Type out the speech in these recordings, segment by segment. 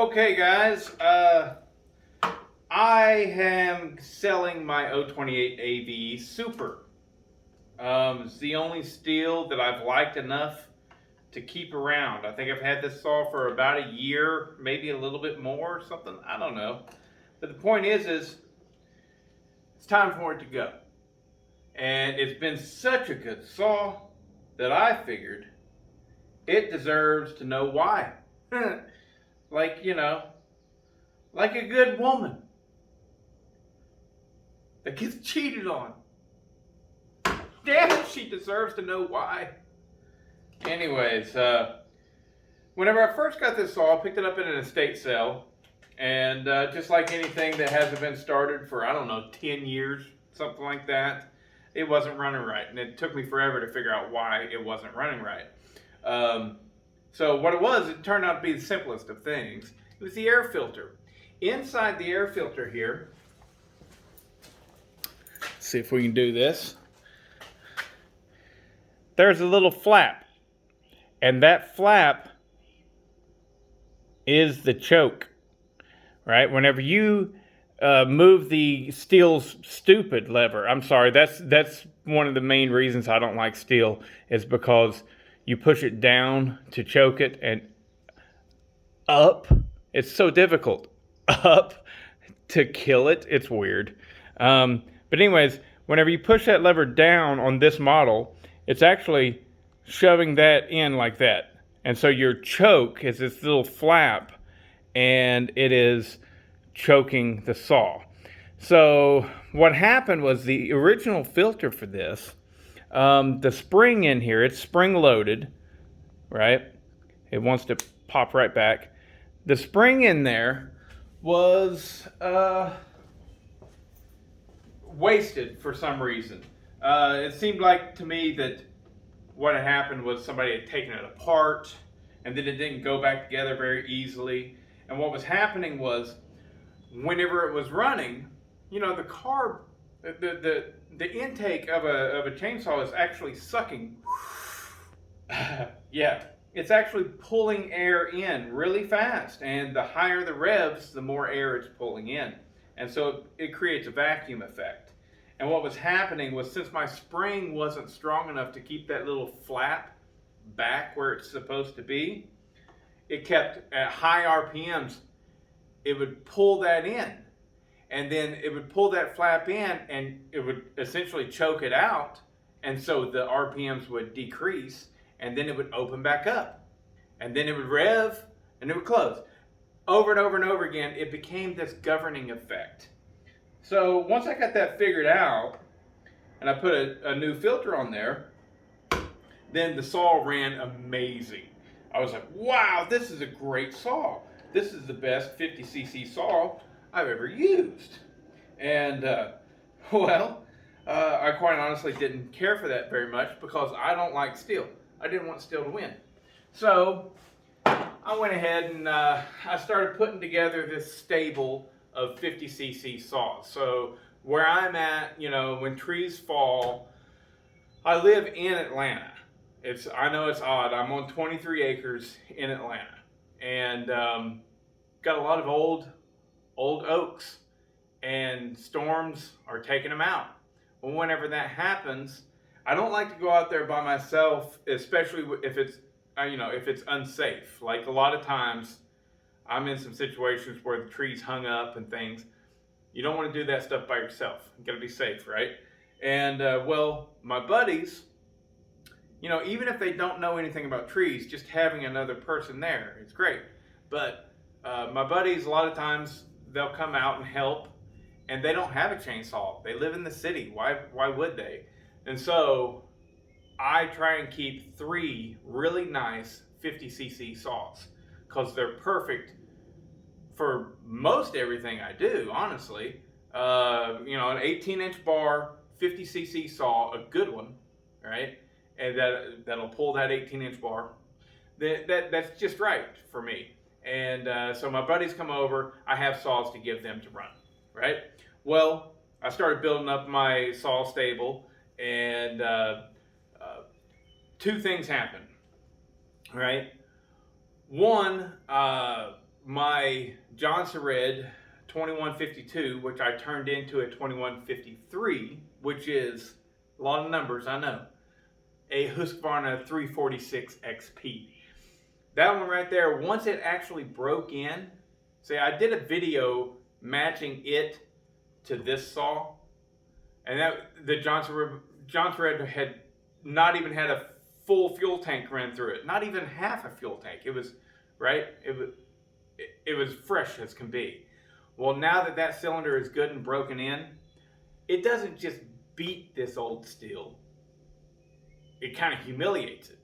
Okay, guys, I am selling my 028 AV Super. It's the only Stihl that I've liked enough to keep around. I think I've had this saw for about a year, maybe a little bit more or something. I don't know. But the point is it's time for it to go. And it's been such a good saw that I figured it deserves to know why. like, like a good woman that gets cheated on. Damn it, she deserves to know why. Anyways, whenever I first got this saw, I picked it up at an estate sale. And just like anything that hasn't been started for, I don't know, 10 years, something like that, it wasn't running right. And it took me forever to figure out why it wasn't running right. So what it turned out to be the simplest of things. It was the air filter. Inside the air filter here, let's see if we can do this. There's a little flap. And that flap is the choke, right? Whenever you move the Stihl's stupid lever, I'm sorry, that's one of the main reasons I don't like Stihl, is because you push it down to choke it and up. It's so difficult. Up to kill it. It's weird. But anyways, whenever you push that lever down on this model, it's actually shoving that in like that. And so your choke is this little flap, and it is choking the saw. So what happened was the original filter for this, the spring in here, it's spring loaded, right? It wants to pop right back. The spring in there was wasted for some reason. It seemed like to me that what had happened was somebody had taken it apart and then it didn't go back together very easily. And what was happening was whenever it was running, the carb, the intake of a chainsaw is actually sucking. Yeah, it's actually pulling air in really fast, and the higher the revs, the more air it's pulling in, and so it creates a vacuum effect. And what was happening was, since my spring wasn't strong enough to keep that little flap back where it's supposed to be, it kept at high RPMs. It would pull that in, and then it would pull that flap in, and it would essentially choke it out, and so the RPMs would decrease, and then it would open back up, and then it would rev, and it would close. Over and over and over again, it became this governing effect. So once I got that figured out, and I put a new filter on there, then the saw ran amazing. I was like, wow, this is a great saw. This is the best 50cc saw I've ever used. And, I quite honestly didn't care for that very much because I don't like Stihl. I didn't want Stihl to win. So I went ahead and I started putting together this stable of 50cc saws. So where I'm at, when trees fall, I live in Atlanta. I know it's odd. I'm on 23 acres in Atlanta, and got a lot of old oaks, and storms are taking them out. Well, whenever that happens, I don't like to go out there by myself, especially if it's if it's unsafe. Like, a lot of times I'm in some situations where the trees hung up and things. You don't want to do that stuff by yourself. You got to be safe, right? And my buddies, even if they don't know anything about trees, just having another person there is great. But my buddies, a lot of times they'll come out and help, and they don't have a chainsaw. They live in the city. Why would they? And so I try and keep 3 really nice 50cc saws, because they're perfect for most everything I do, honestly. An 18-inch bar, 50cc saw, a good one, right? And that'll pull that 18-inch bar. That's just right for me. And so my buddies come over. I have saws to give them to run, right? Well, I started building up my saw stable, and 2 things happened, right? One, my Johnson Red 2152, which I turned into a 2153, which is a lot of numbers, I know, a Husqvarna 346 XP. That one right there, once it actually broke in, see, I did a video matching it to this saw, and that the Johnson Red had not even had a full fuel tank run through it, not even half a fuel tank. It was, right, it was fresh as can be. Well, now that that cylinder is good and broken in, it doesn't just beat this old Stihl, it kind of humiliates it.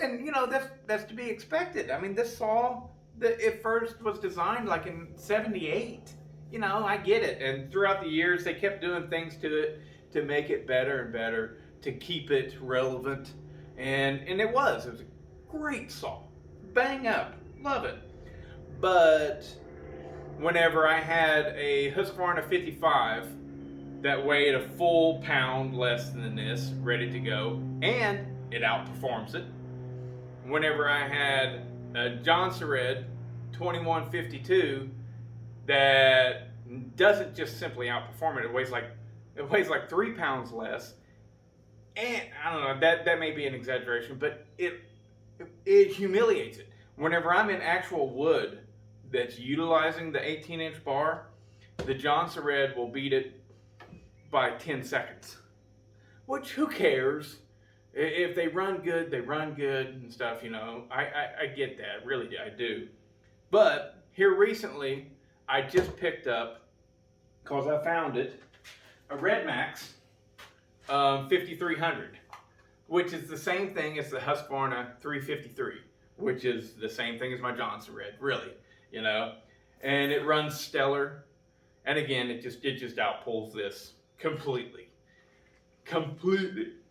And you know, that's to be expected. I mean, this saw, it first was designed like in '78. You know, I get it. And throughout the years, they kept doing things to it to make it better and better, to keep it relevant. And it was a great saw. Bang up. Love it. But whenever I had a Husqvarna 55 that weighed a full pound less than this, ready to go, and it outperforms it. Whenever I had a Johnson Red 2152 that doesn't just simply outperform it, it weighs like 3 pounds less, and I don't know, that may be an exaggeration, but it humiliates it. Whenever I'm in actual wood that's utilizing the 18-inch bar, the Johnson Red will beat it by 10 seconds. Which, who cares? If they run good, they run good and stuff, you know. I get that, really, I do. But here recently, I just picked up, because I found it, a Red Max 5300, which is the same thing as the Husqvarna 353, which is the same thing as my Johnson Red, really, you know. And it runs stellar. And again, it just outpulls this completely,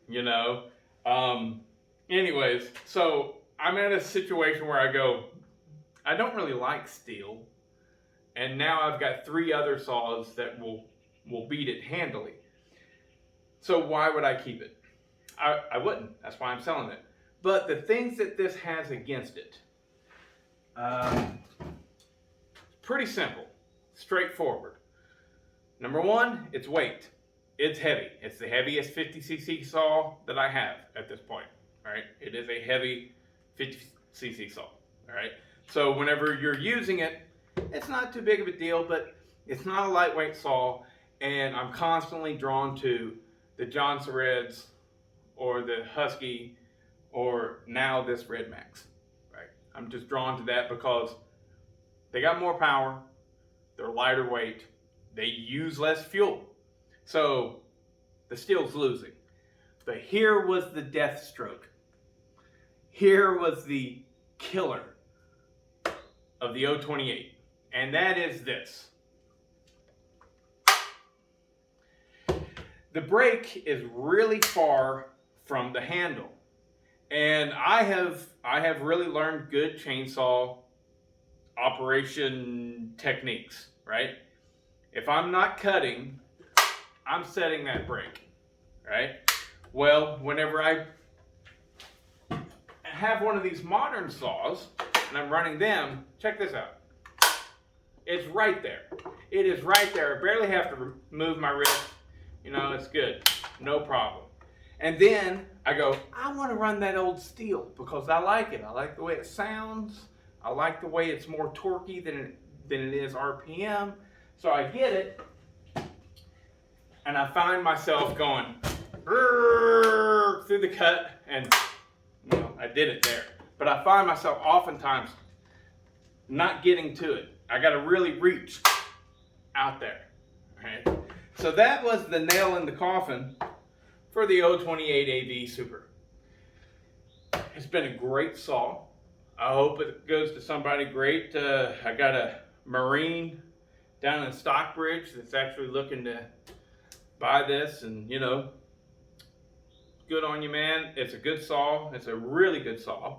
you know. Anyways, so I'm at a situation where I go, I don't really like Stihl, and now I've got 3 other saws that will beat it handily. So why would I keep it? I wouldn't. That's why I'm selling it. But the things that this has against it, pretty simple, straightforward. Number 1, it's weight. It's heavy. It's the heaviest 50cc saw that I have at this point. All right, it is a heavy 50cc saw. All right, so whenever you're using it, it's not too big of a deal, but it's not a lightweight saw, and I'm constantly drawn to the Johnson Reds or the Husky or now this Red Max. Right, I'm just drawn to that because they got more power, they're lighter weight, they use less fuel. So the Stihl's losing. But here was the death stroke. Here was the killer of the 028. And that is this. The brake is really far from the handle. And I have really learned good chainsaw operation techniques, right? If I'm not cutting, I'm setting that brake, right? Well, whenever I have one of these modern saws and I'm running them, check this out. It's right there. It is right there. I barely have to move my wrist. You know, it's good. No problem. And then I go, I want to run that old Stihl because I like it. I like the way it sounds. I like the way it's more torquey than it is RPM. So I get it. And I find myself going through the cut, and you know, I did it there. But I find myself oftentimes not getting to it. I got to really reach out there. Right? So that was the nail in the coffin for the 028 AV Super. It's been a great saw. I hope it goes to somebody great. I got a Marine down in Stockbridge that's actually looking to buy this, and you know, good on you, man. It's a good saw. It's a really good saw,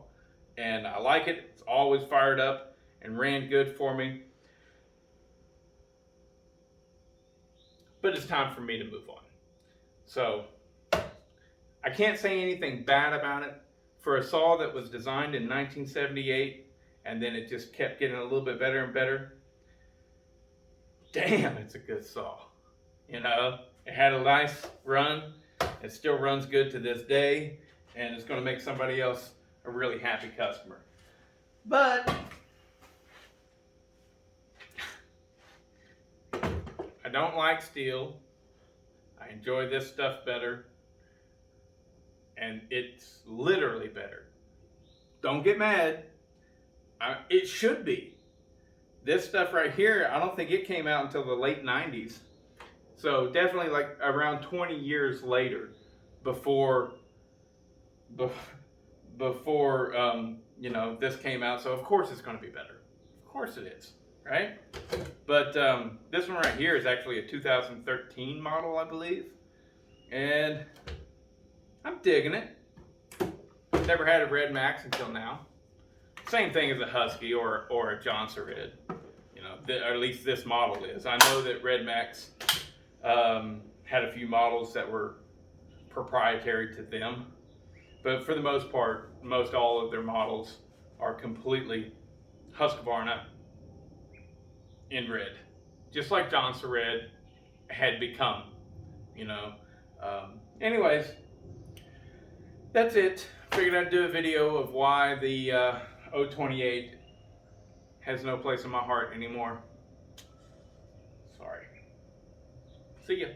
and I like it. It's always fired up and ran good for me. But it's time for me to move on. So I can't say anything bad about it. For a saw that was designed in 1978 and then it just kept getting a little bit better and better. Damn, it's a good saw. You know, it had a nice run. It still runs good to this day, and it's going to make somebody else a really happy customer. But I don't like Stihl. I enjoy this stuff better, and it's literally better. Don't get mad. It should be. This stuff right here, I don't think it came out until the late 90s. So definitely like around 20 years later before you know, this came out. So of course it's going to be better. Of course it is, right? But this one right here is actually a 2013 model, I believe. And I'm digging it. Never had a Red Max until now. Same thing as a Husky or a Johnson Red. You know, or at least this model is. I know that Red Max had a few models that were proprietary to them, but for the most part, most all of their models are completely Husqvarna in red, just like Johnson Red had become, you know. Anyways, that's it. Figured I'd do a video of why the 028 has no place in my heart anymore. Sorry. See ya.